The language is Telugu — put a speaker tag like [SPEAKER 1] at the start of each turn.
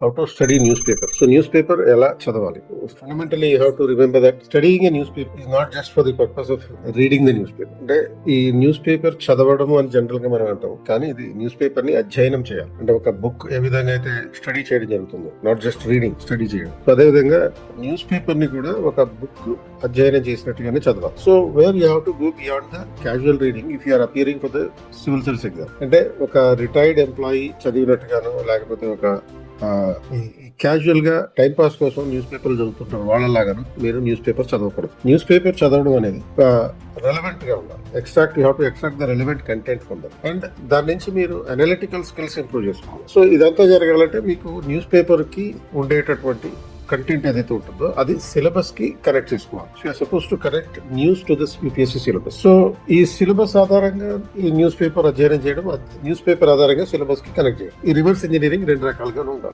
[SPEAKER 1] how to study newspaper. So newspaper ఎలా చదవాలి? Fundamentally you have to remember that studying a newspaper is not just for the purpose of reading the newspaper. అంటే ఈ న్యూస్ పేపర్ చదవడము అని జనరల్ గా మనం అంటాం, కానీ ఇది న్యూస్ పేపర్ ని అధ్యయనం చేయాలి. అంటే ఒక బుక్ ఏ విధంగా అయితే స్టడీ చేయడం జరుగుతుందో, నాట్ జస్ట్ రీడింగ్, స్టడీ చేయడం. సో అదే విధంగా న్యూస్ పేపర్ ని కూడా ఒక బుక్ అధ్యయనం చేసినట్టుగానే చదవాలి. So where you have to go beyond the casual reading if you are appearing for the civil service exam. అంటే ఒక రిటైర్డ్ ఎంప్లాయీ చదివినట్టుగాను, లేకపోతే ఒక క్యాజువల్ గా టైం పాస్ కోసం న్యూస్ పేపర్ చదువుతుంటారు వాళ్ళలాగాను మీరు న్యూస్ పేపర్ చదవకూడదు. న్యూస్ పేపర్ చదవడం అనేది రెలవెంట్ గా ఉండాలి. You have to extract the relevant content from that, and దాని నుంచి మీరు అనలిటికల్ స్కిల్స్ ఇంప్రూవ్ చేసుకోవాలి. సో ఇదంతా జరగాలంటే మీకు న్యూస్ పేపర్ కి ఉండేటటువంటి కంటెంట్ ఏదైతే ఉంటుందో అది సిలబస్ కి కనెక్ట్ చేసుకోవాలి. So you're suppose to connect news to this UPSC syllabus. So ఈ సిలబస్ ఆధారంగా ఈ న్యూస్ పేపర్ అధ్యయనం చేయడం, న్యూస్ పేపర్ ఆధారంగా సిలబస్ కి కనెక్ట్ చేయడం. ఈ రివర్స్ ఇంజనీరింగ్ రెండు రకాలుగా ఉండాలి.